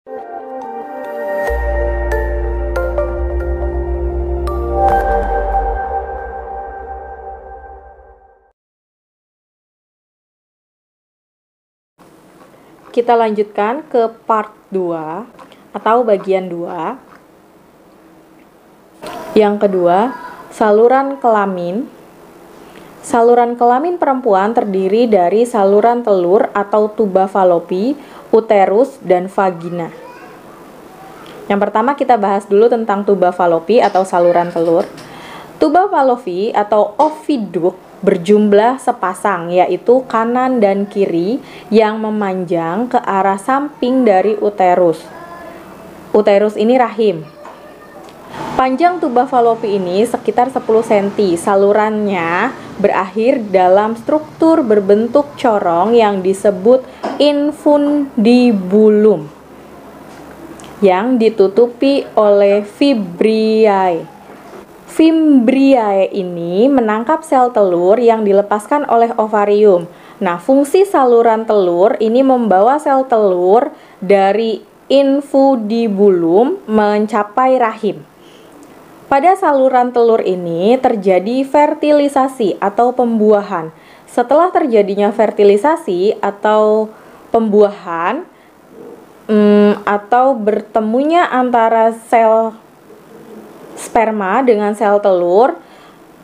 Kita lanjutkan ke part 2 atau bagian 2. Yang kedua, saluran kelamin. Saluran kelamin perempuan terdiri dari saluran telur atau tuba falopi, uterus, dan vagina. Yang pertama kita bahas dulu tentang tuba falopi atau saluran telur. Tuba falopi atau oviduct berjumlah sepasang, yaitu kanan dan kiri, yang memanjang ke arah samping dari uterus. Uterus ini rahim. Panjang tuba falopi ini sekitar 10 cm. Salurannya berakhir dalam struktur berbentuk corong yang disebut infundibulum, yang ditutupi oleh fimbriae. Fimbriae ini menangkap sel telur yang dilepaskan oleh ovarium. Nah, fungsi saluran telur ini membawa sel telur dari infundibulum mencapai rahim. Pada saluran telur ini terjadi fertilisasi atau pembuahan. Setelah terjadinya fertilisasi atau pembuahan atau bertemunya antara sel sperma dengan sel telur,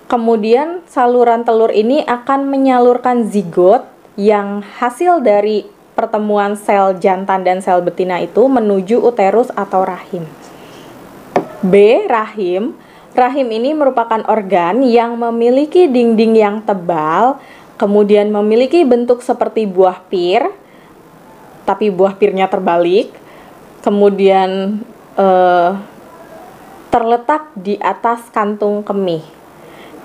kemudian saluran telur ini akan menyalurkan zigot yang hasil dari pertemuan sel jantan dan sel betina itu menuju uterus atau rahim. B. Rahim. Rahim ini merupakan organ yang memiliki dinding yang tebal, kemudian memiliki bentuk seperti buah pir, tapi buah pirnya terbalik, kemudian terletak di atas kantung kemih.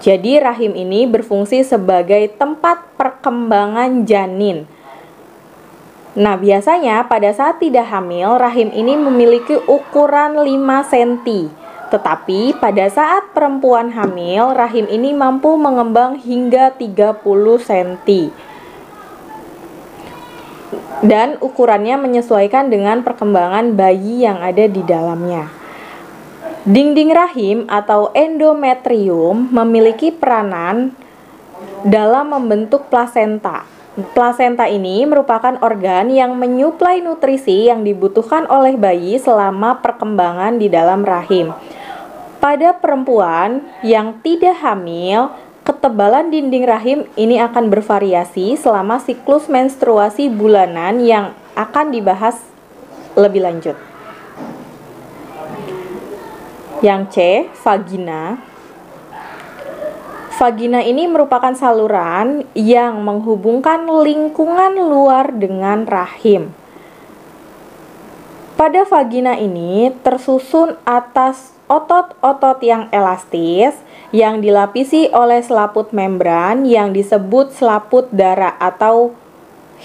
Jadi rahim ini berfungsi sebagai tempat perkembangan janin. Nah, biasanya pada saat tidak hamil, rahim ini memiliki ukuran 5 cm. Tetapi pada saat perempuan hamil, rahim ini mampu mengembang hingga 30 cm. Dan ukurannya menyesuaikan dengan perkembangan bayi yang ada di dalamnya. Dinding rahim atau endometrium memiliki peranan dalam membentuk plasenta. Plasenta ini merupakan organ yang menyuplai nutrisi yang dibutuhkan oleh bayi selama perkembangan di dalam rahim. Pada perempuan yang tidak hamil, ketebalan dinding rahim ini akan bervariasi selama siklus menstruasi bulanan yang akan dibahas lebih lanjut. Yang C, vagina. Vagina ini merupakan saluran yang menghubungkan lingkungan luar dengan rahim. Pada vagina ini tersusun atas otot-otot yang elastis yang dilapisi oleh selaput membran yang disebut selaput darah atau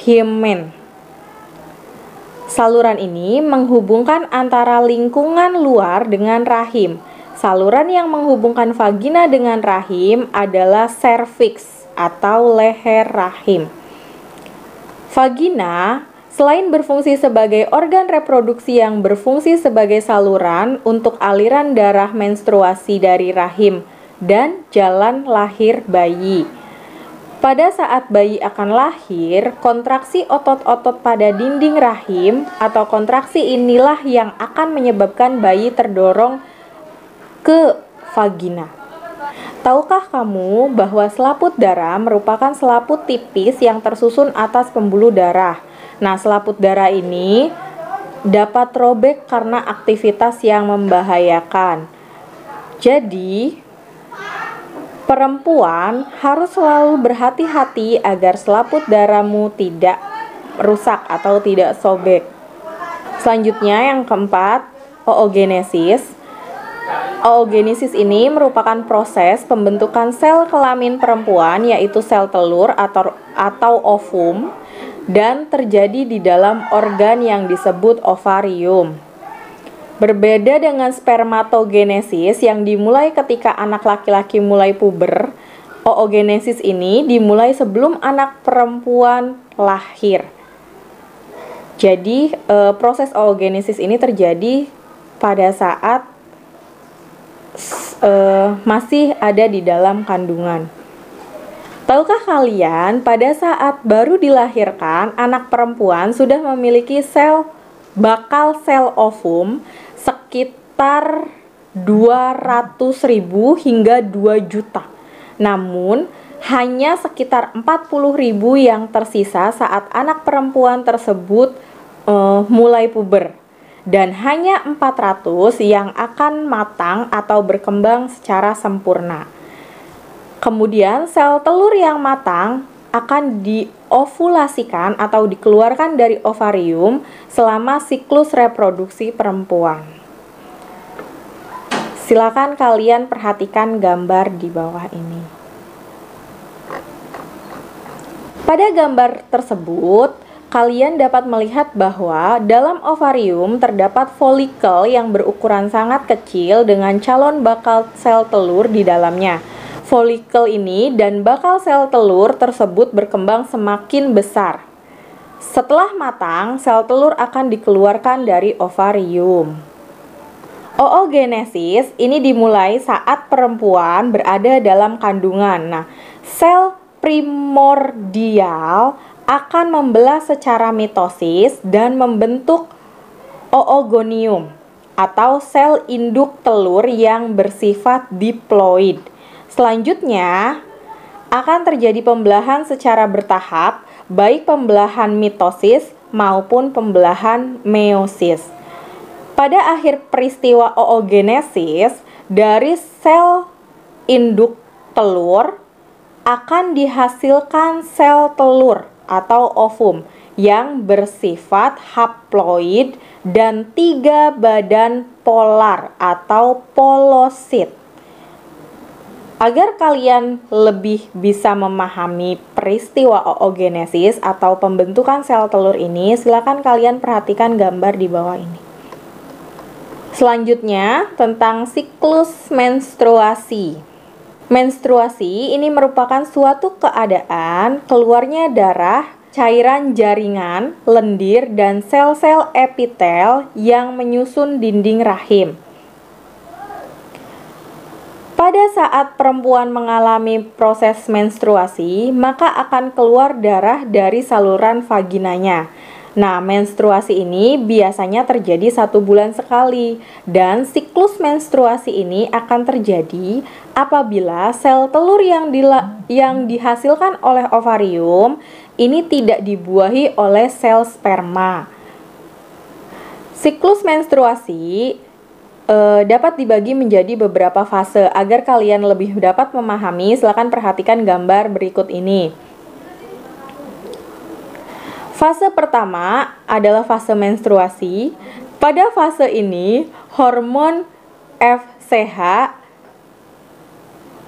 hymen. Saluran ini menghubungkan antara lingkungan luar dengan rahim. Saluran yang menghubungkan vagina dengan rahim adalah serviks atau leher rahim. Vagina selain berfungsi sebagai organ reproduksi yang berfungsi sebagai saluran untuk aliran darah menstruasi dari rahim dan jalan lahir bayi. Pada saat bayi akan lahir, kontraksi otot-otot pada dinding rahim atau kontraksi inilah yang akan menyebabkan bayi terdorong ke vagina. Tahukah kamu bahwa selaput darah merupakan selaput tipis yang tersusun atas pembuluh darah? Nah, selaput darah ini dapat robek karena aktivitas yang membahayakan. Jadi, perempuan harus selalu berhati-hati agar selaput darahmu tidak rusak atau tidak sobek. Selanjutnya yang keempat, oogenesis. Oogenesis ini merupakan proses pembentukan sel kelamin perempuan, yaitu sel telur atau ovum, dan terjadi di dalam organ yang disebut ovarium. Berbeda dengan spermatogenesis yang dimulai ketika anak laki-laki mulai puber, oogenesis ini dimulai sebelum anak perempuan lahir. Jadi proses oogenesis ini terjadi pada saat masih ada di dalam kandungan. Tahukah kalian, pada saat baru dilahirkan, anak perempuan sudah memiliki bakal sel ovum sekitar 200.000 hingga 2 juta. Namun, hanya sekitar 40.000 yang tersisa saat anak perempuan tersebut mulai puber. Dan hanya 400 yang akan matang atau berkembang secara sempurna. Kemudian sel telur yang matang akan diovulasikan atau dikeluarkan dari ovarium selama siklus reproduksi perempuan. Silakan kalian perhatikan gambar di bawah ini. Pada gambar tersebut, kalian dapat melihat bahwa dalam ovarium terdapat folikel yang berukuran sangat kecil dengan calon bakal sel telur di dalamnya. Folikel ini dan bakal sel telur tersebut berkembang semakin besar. Setelah matang, sel telur akan dikeluarkan dari ovarium. Oogenesis ini dimulai saat perempuan berada dalam kandungan. Nah, sel primordial akan membelah secara mitosis dan membentuk oogonium atau sel induk telur yang bersifat diploid. Selanjutnya, akan terjadi pembelahan secara bertahap, baik pembelahan mitosis maupun pembelahan meiosis. Pada akhir peristiwa oogenesis, dari sel induk telur akan dihasilkan sel telur atau ovum yang bersifat haploid dan 3 badan polar atau polosit. Agar kalian lebih bisa memahami peristiwa oogenesis atau pembentukan sel telur ini, silakan kalian perhatikan gambar di bawah ini. Selanjutnya, tentang siklus menstruasi. Menstruasi ini merupakan suatu keadaan keluarnya darah, cairan jaringan, lendir, dan sel-sel epitel yang menyusun dinding rahim. Pada saat perempuan mengalami proses menstruasi, maka akan keluar darah dari saluran vaginanya. Nah, menstruasi ini biasanya terjadi 1 bulan sekali, dan siklus menstruasi ini akan terjadi apabila sel telur yang dihasilkan oleh ovarium ini tidak dibuahi oleh sel sperma. Siklus menstruasi dapat dibagi menjadi beberapa fase. Agar kalian lebih dapat memahami, silakan perhatikan gambar berikut ini. Fase pertama adalah fase menstruasi. Pada fase ini, hormon FSH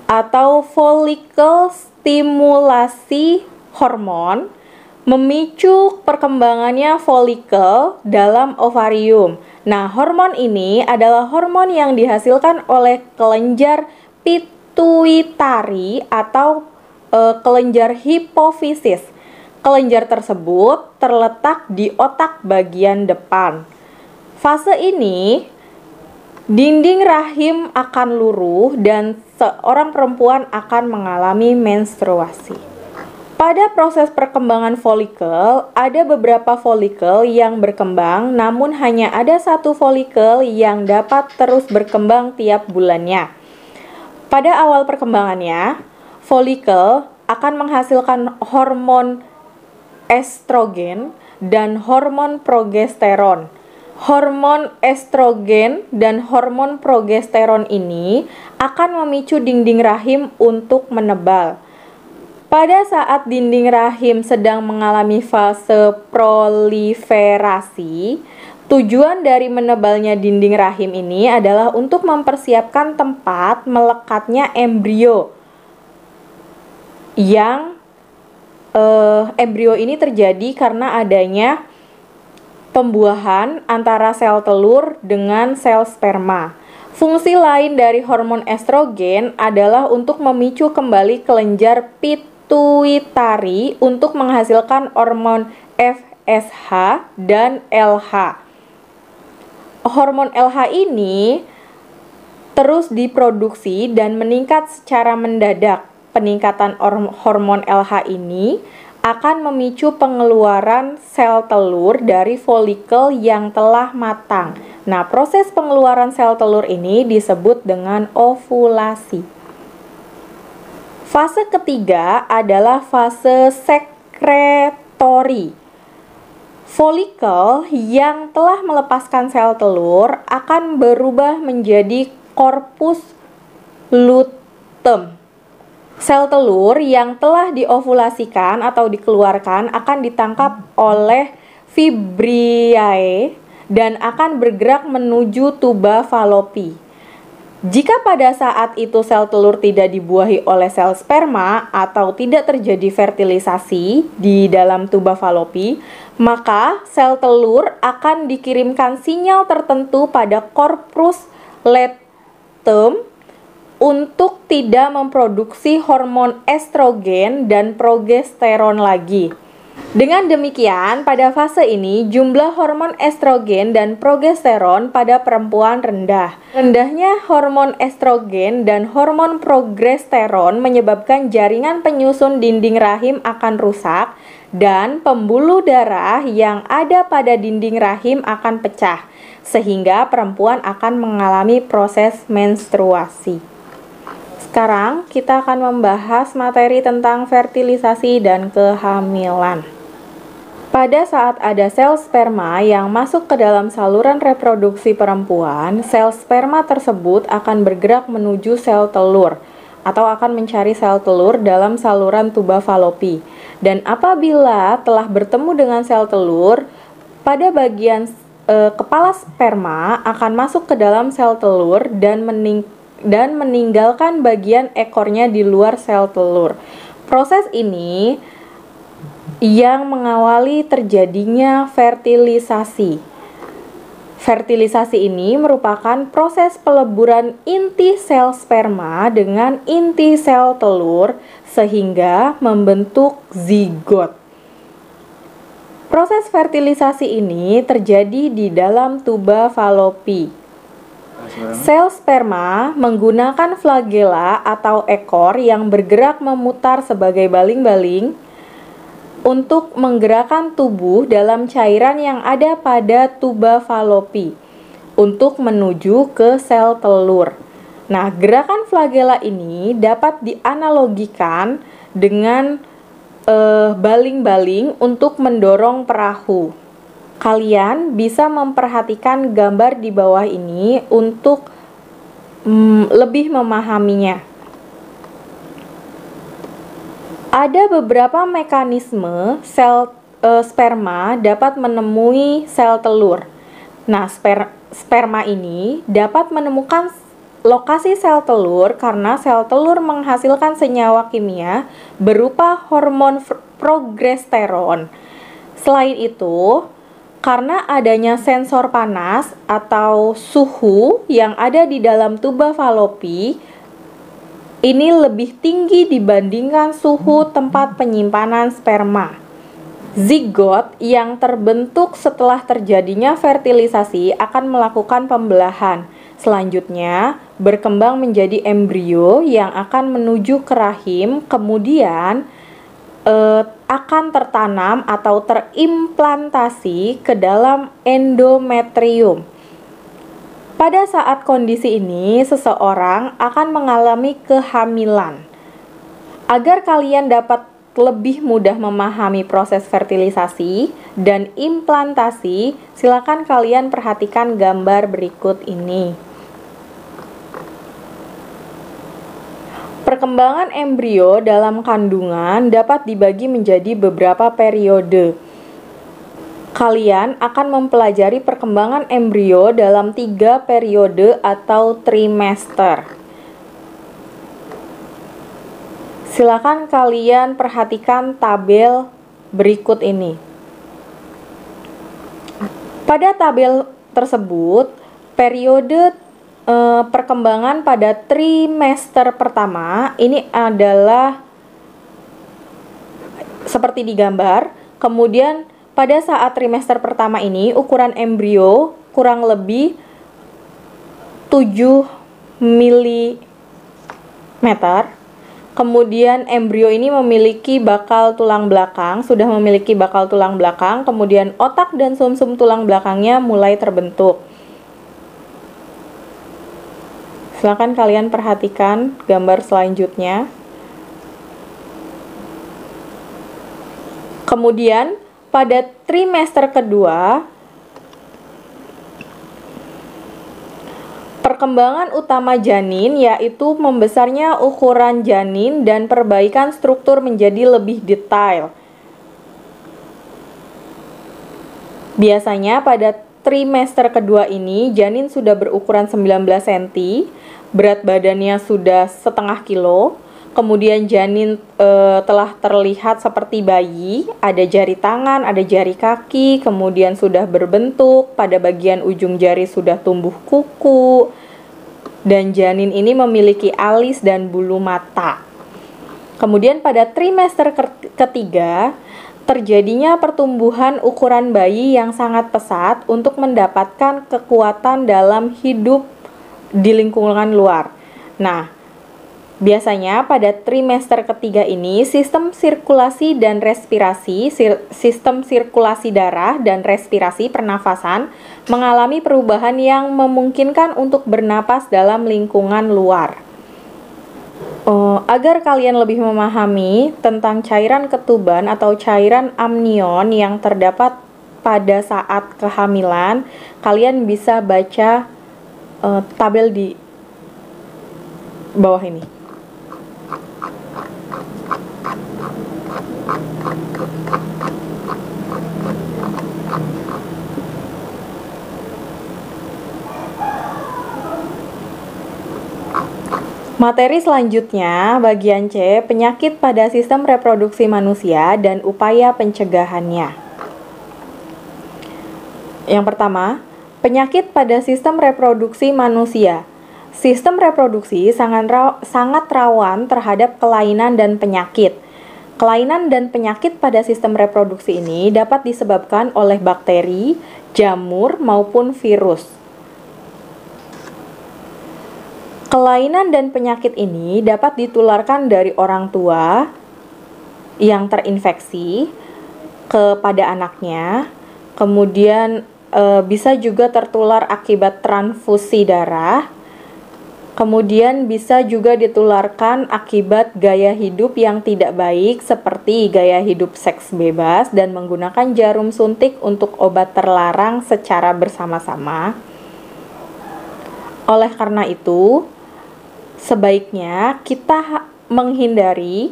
atau follicle stimulasi hormon memicu perkembangannya folikel dalam ovarium. Nah, hormon ini adalah hormon yang dihasilkan oleh kelenjar pituitari atau kelenjar hipofisis. Kelenjar tersebut terletak di otak bagian depan. Fase ini, dinding rahim akan luruh dan seorang perempuan akan mengalami menstruasi. Pada proses perkembangan folikel, ada beberapa folikel yang berkembang, namun hanya ada 1 folikel yang dapat terus berkembang tiap bulannya. Pada awal perkembangannya, folikel akan menghasilkan hormon estrogen dan hormon progesteron. Hormon estrogen dan hormon progesteron ini akan memicu dinding rahim untuk menebal. Pada saat dinding rahim sedang mengalami fase proliferasi, tujuan dari menebalnya dinding rahim ini adalah untuk mempersiapkan tempat melekatnya embrio. Yang embrio ini terjadi karena adanya pembuahan antara sel telur dengan sel sperma. Fungsi lain dari hormon estrogen adalah untuk memicu kembali kelenjar pituitari untuk menghasilkan hormon SH dan LH. Hormon LH ini terus diproduksi dan meningkat secara mendadak. Peningkatan hormon LH ini akan memicu pengeluaran sel telur dari folikel yang telah matang. Nah, proses pengeluaran sel telur ini disebut dengan ovulasi. Fase ketiga adalah fase sekretori. Folikel yang telah melepaskan sel telur akan berubah menjadi korpus luteum. Sel telur yang telah diovulasikan atau dikeluarkan akan ditangkap oleh fibriae dan akan bergerak menuju tuba falopi. Jika pada saat itu sel telur tidak dibuahi oleh sel sperma atau tidak terjadi fertilisasi di dalam tuba falopi, maka sel telur akan dikirimkan sinyal tertentu pada korpus luteum untuk tidak memproduksi hormon estrogen dan progesteron lagi. Dengan demikian, pada fase ini jumlah hormon estrogen dan progesteron pada perempuan rendah. Rendahnya hormon estrogen dan hormon progesteron menyebabkan jaringan penyusun dinding rahim akan rusak dan pembuluh darah yang ada pada dinding rahim akan pecah, sehingga perempuan akan mengalami proses menstruasi. Sekarang kita akan membahas materi tentang fertilisasi dan kehamilan. Pada saat ada sel sperma yang masuk ke dalam saluran reproduksi perempuan, sel sperma tersebut akan bergerak menuju sel telur atau akan mencari sel telur dalam saluran tuba falopi. Dan apabila telah bertemu dengan sel telur, pada bagian kepala sperma akan masuk ke dalam sel telur dan meninggalkan bagian ekornya di luar sel telur. Proses ini yang mengawali terjadinya fertilisasi. Fertilisasi ini merupakan proses peleburan inti sel sperma dengan inti sel telur sehingga membentuk zigot. Proses fertilisasi ini terjadi di dalam tuba falopi. Sel sperma menggunakan flagela atau ekor yang bergerak memutar sebagai baling-baling untuk menggerakkan tubuh dalam cairan yang ada pada tuba falopi untuk menuju ke sel telur. Nah, gerakan flagela ini dapat dianalogikan dengan baling-baling untuk mendorong perahu. Kalian bisa memperhatikan gambar di bawah ini untuk lebih memahaminya. Ada beberapa mekanisme sel sperma dapat menemui sel telur. Nah, sperma ini dapat menemukan lokasi sel telur karena sel telur menghasilkan senyawa kimia berupa hormon progesteron. Selain itu, karena adanya sensor panas atau suhu yang ada di dalam tuba falopi, ini lebih tinggi dibandingkan suhu tempat penyimpanan sperma. Zigot yang terbentuk setelah terjadinya fertilisasi akan melakukan pembelahan. Selanjutnya, berkembang menjadi embrio yang akan menuju ke rahim, kemudian akan tertanam atau terimplantasi ke dalam endometrium. Pada saat kondisi ini, seseorang akan mengalami kehamilan. Agar kalian dapat lebih mudah memahami proses fertilisasi dan implantasi, silakan kalian perhatikan gambar berikut ini. Perkembangan embrio dalam kandungan dapat dibagi menjadi beberapa periode. Kalian akan mempelajari perkembangan embrio dalam 3 periode atau trimester. Silakan kalian perhatikan tabel berikut ini. Pada tabel tersebut, periode perkembangan pada trimester pertama ini adalah seperti di gambar. Kemudian Pada saat trimester pertama ini, ukuran embrio kurang lebih 7 mm. Kemudian embrio ini memiliki bakal tulang belakang, sudah memiliki bakal tulang belakang, kemudian otak dan sumsum tulang belakangnya mulai terbentuk. Silakan kalian perhatikan gambar selanjutnya. Kemudian pada trimester kedua, perkembangan utama janin yaitu membesarnya ukuran janin dan perbaikan struktur menjadi lebih detail. Biasanya pada trimester kedua ini janin sudah berukuran 19 cm, berat badannya sudah setengah kilo, kemudian janin telah terlihat seperti bayi, ada jari tangan, ada jari kaki, kemudian sudah berbentuk, pada bagian ujung jari sudah tumbuh kuku, dan janin ini memiliki alis dan bulu mata. Kemudian pada trimester ketiga, terjadinya pertumbuhan ukuran bayi yang sangat pesat untuk mendapatkan kekuatan dalam hidup di lingkungan luar. Nah, biasanya pada trimester ketiga ini sistem sirkulasi dan respirasi, sistem sirkulasi darah dan respirasi pernafasan mengalami perubahan yang memungkinkan untuk bernapas dalam lingkungan luar. Agar kalian lebih memahami tentang cairan ketuban atau cairan amnion yang terdapat pada saat kehamilan, kalian bisa baca tabel di bawah ini. Materi selanjutnya, bagian C, penyakit pada sistem reproduksi manusia dan upaya pencegahannya. Yang pertama, penyakit pada sistem reproduksi manusia. Sistem reproduksi sangat rawan terhadap kelainan dan penyakit. Kelainan dan penyakit pada sistem reproduksi ini dapat disebabkan oleh bakteri, jamur, maupun virus. Kelainan dan penyakit ini dapat ditularkan dari orang tua yang terinfeksi kepada anaknya, kemudian bisa juga tertular akibat transfusi darah, kemudian bisa juga ditularkan akibat gaya hidup yang tidak baik seperti gaya hidup seks bebas dan menggunakan jarum suntik untuk obat terlarang secara bersama-sama. Oleh karena itu, sebaiknya kita menghindari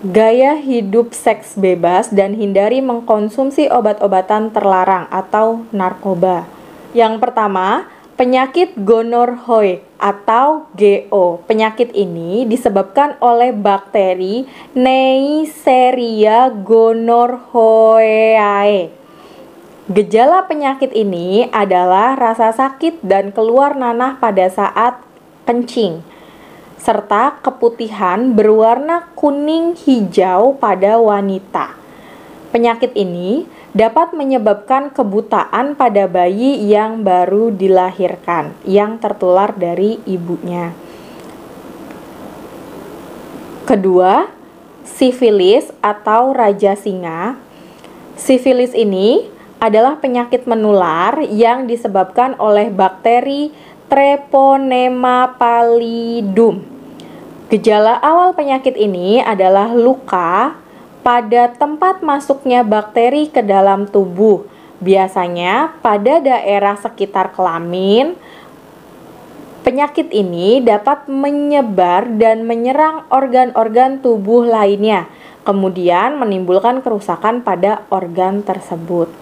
gaya hidup seks bebas dan hindari mengkonsumsi obat-obatan terlarang atau narkoba. Yang pertama, penyakit gonorrhoe atau GO. Penyakit ini disebabkan oleh bakteri Neisseria gonorrhoeae. Gejala penyakit ini adalah rasa sakit dan keluar nanah pada saat kencing, serta keputihan berwarna kuning hijau pada wanita. Penyakit ini dapat menyebabkan kebutaan pada bayi yang baru dilahirkan, yang tertular dari ibunya. Kedua, sifilis atau raja singa. Sifilis ini adalah penyakit menular yang disebabkan oleh bakteri Treponema pallidum. Gejala awal penyakit ini adalah luka pada tempat masuknya bakteri ke dalam tubuh, biasanya pada daerah sekitar kelamin. Penyakit ini dapat menyebar dan menyerang organ-organ tubuh lainnya, kemudian menimbulkan kerusakan pada organ tersebut.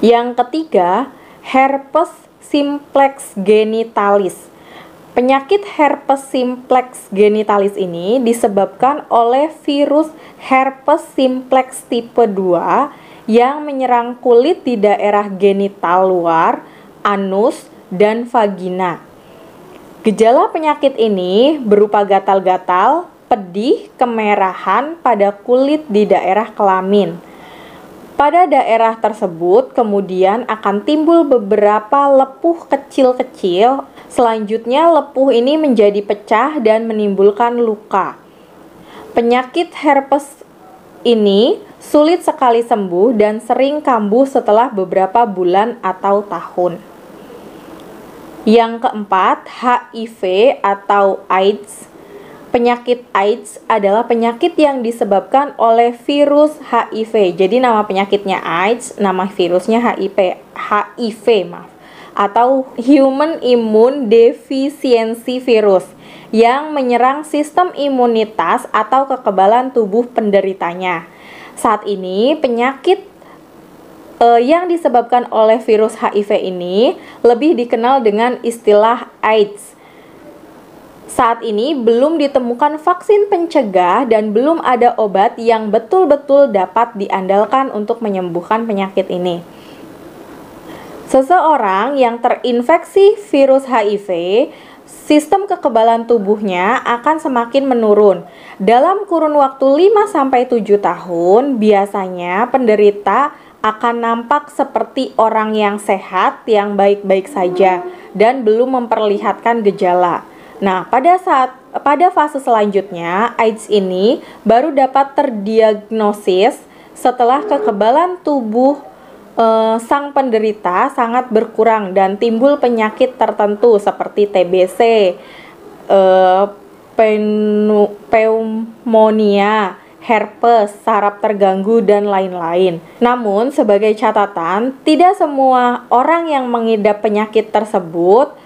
Yang ketiga, herpes simplex genitalis. Penyakit herpes simplex genitalis ini disebabkan oleh virus herpes simplex tipe 2 yang menyerang kulit di daerah genital luar, anus, dan vagina. Gejala penyakit ini berupa gatal-gatal, pedih, kemerahan pada kulit di daerah kelamin. Pada daerah tersebut kemudian akan timbul beberapa lepuh kecil-kecil. Selanjutnya lepuh ini menjadi pecah dan menimbulkan luka. Penyakit herpes ini sulit sekali sembuh dan sering kambuh setelah beberapa bulan atau tahun. Yang keempat, HIV atau AIDS. Penyakit AIDS adalah penyakit yang disebabkan oleh virus HIV. Jadi nama penyakitnya AIDS, nama virusnya HIV atau Human Immune Deficiency Virus yang menyerang sistem imunitas atau kekebalan tubuh penderitanya. Saat ini penyakit yang disebabkan oleh virus HIV ini lebih dikenal dengan istilah AIDS. Saat ini belum ditemukan vaksin pencegah dan belum ada obat yang betul-betul dapat diandalkan untuk menyembuhkan penyakit ini. Seseorang yang terinfeksi virus HIV, sistem kekebalan tubuhnya akan semakin menurun. Dalam kurun waktu 5-7 tahun, biasanya penderita akan nampak seperti orang yang sehat, yang baik-baik saja, dan belum memperlihatkan gejala. Nah, pada fase selanjutnya, AIDS ini baru dapat terdiagnosis setelah kekebalan tubuh sang penderita sangat berkurang dan timbul penyakit tertentu seperti TBC, pneumonia, herpes, saraf terganggu, dan lain-lain. Namun, sebagai catatan, tidak semua orang yang mengidap penyakit tersebut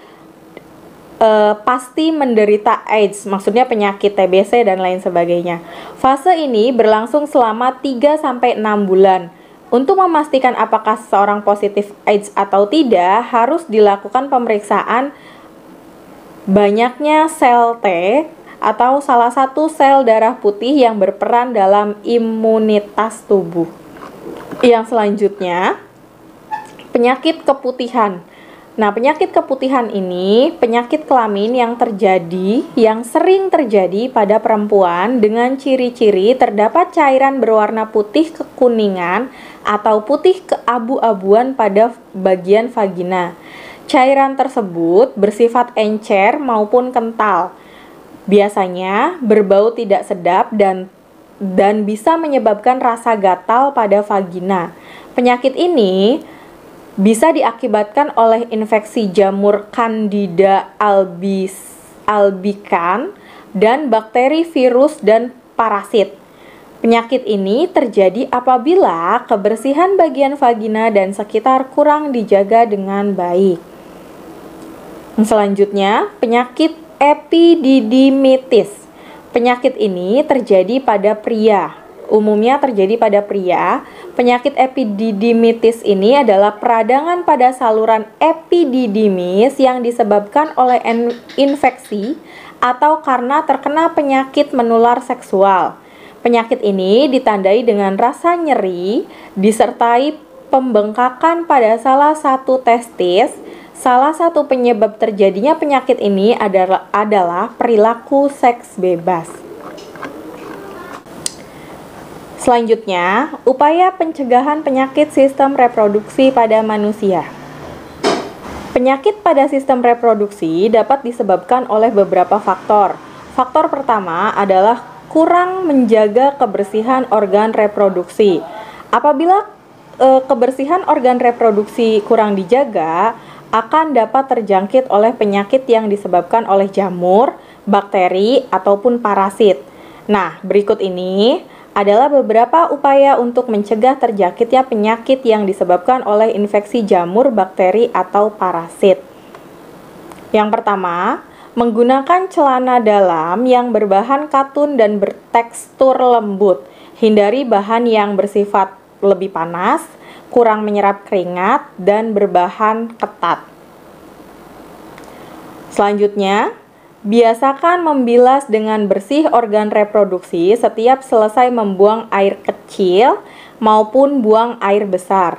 pasti menderita AIDS, maksudnya penyakit TBC dan lain sebagainya. Fase ini berlangsung selama 3-6 bulan. Untuk memastikan apakah seseorang positif AIDS atau tidak, harus dilakukan pemeriksaan banyaknya sel T atau salah satu sel darah putih yang berperan dalam imunitas tubuh. Yang selanjutnya, penyakit keputihan. Nah, penyakit keputihan ini penyakit kelamin yang sering terjadi pada perempuan dengan ciri-ciri terdapat cairan berwarna putih kekuningan atau putih keabu-abuan pada bagian vagina. Cairan tersebut bersifat encer maupun kental. Biasanya berbau tidak sedap dan bisa menyebabkan rasa gatal pada vagina. Penyakit ini bisa diakibatkan oleh infeksi jamur Candida albicans dan bakteri, virus, dan parasit. Penyakit ini terjadi apabila kebersihan bagian vagina dan sekitar kurang dijaga dengan baik. Selanjutnya, penyakit epididymitis. Penyakit ini terjadi pada pria. Umumnya terjadi pada pria. Penyakit epididymitis ini adalah peradangan pada saluran epididymis yang disebabkan oleh infeksi atau karena terkena penyakit menular seksual. Penyakit ini ditandai dengan rasa nyeri disertai pembengkakan pada salah satu testis. Salah satu penyebab terjadinya penyakit ini adalah perilaku seks bebas. Selanjutnya, upaya pencegahan penyakit sistem reproduksi pada manusia. Penyakit pada sistem reproduksi dapat disebabkan oleh beberapa faktor. Faktor pertama adalah kurang menjaga kebersihan organ reproduksi. Apabila kebersihan organ reproduksi kurang dijaga, akan dapat terjangkit oleh penyakit yang disebabkan oleh jamur, bakteri, ataupun parasit. Nah, berikut ini adalah beberapa upaya untuk mencegah terjangkitnya penyakit yang disebabkan oleh infeksi jamur, bakteri, atau parasit. Yang pertama, menggunakan celana dalam yang berbahan katun dan bertekstur lembut. Hindari bahan yang bersifat lebih panas, kurang menyerap keringat, dan berbahan ketat. Selanjutnya, biasakan membilas dengan bersih organ reproduksi setiap selesai membuang air kecil maupun buang air besar.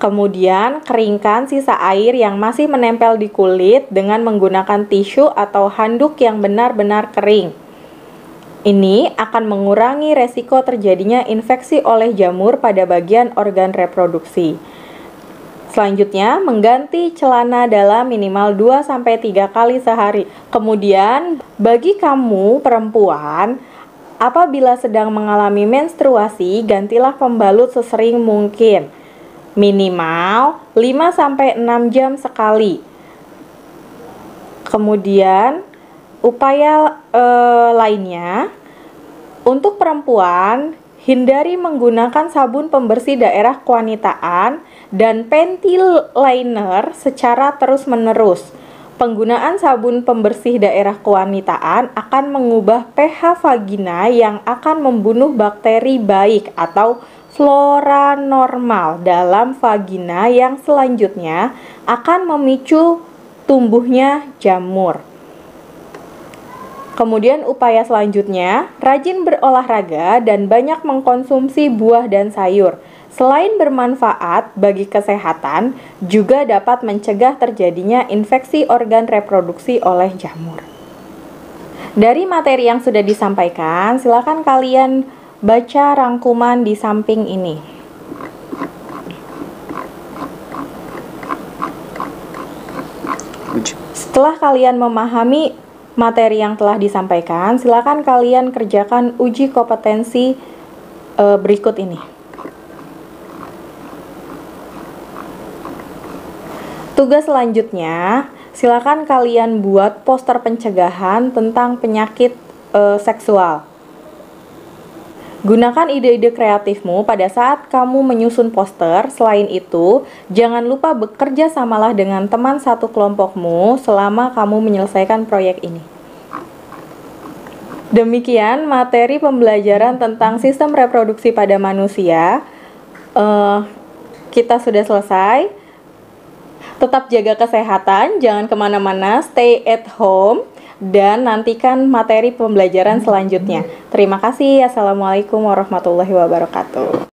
Kemudian, keringkan sisa air yang masih menempel di kulit dengan menggunakan tisu atau handuk yang benar-benar kering. Ini akan mengurangi resiko terjadinya infeksi oleh jamur pada bagian organ reproduksi. Selanjutnya, mengganti celana dalam minimal 2-3 kali sehari. Kemudian, bagi kamu perempuan, apabila sedang mengalami menstruasi, gantilah pembalut sesering mungkin. Minimal 5-6 jam sekali. Kemudian, upaya lainnya, untuk perempuan, hindari menggunakan sabun pembersih daerah kewanitaan dan panty liner secara terus-menerus. Penggunaan sabun pembersih daerah kewanitaan akan mengubah pH vagina yang akan membunuh bakteri baik atau flora normal dalam vagina yang selanjutnya akan memicu tumbuhnya jamur. Kemudian upaya selanjutnya, rajin berolahraga dan banyak mengkonsumsi buah dan sayur. Selain bermanfaat bagi kesehatan, juga dapat mencegah terjadinya infeksi organ reproduksi oleh jamur. Dari materi yang sudah disampaikan, silakan kalian baca rangkuman di samping ini. Setelah kalian memahami materi yang telah disampaikan, silakan kalian kerjakan uji kompetensi berikut ini. Tugas selanjutnya, silakan kalian buat poster pencegahan tentang penyakit seksual. Gunakan ide-ide kreatifmu pada saat kamu menyusun poster. Selain itu, jangan lupa bekerja samalah dengan teman satu kelompokmu selama kamu menyelesaikan proyek ini. Demikian materi pembelajaran tentang sistem reproduksi pada manusia. Kita sudah selesai. Tetap jaga kesehatan, jangan kemana-mana, stay at home, dan nantikan materi pembelajaran selanjutnya. Terima kasih. Assalamualaikum warahmatullahi wabarakatuh.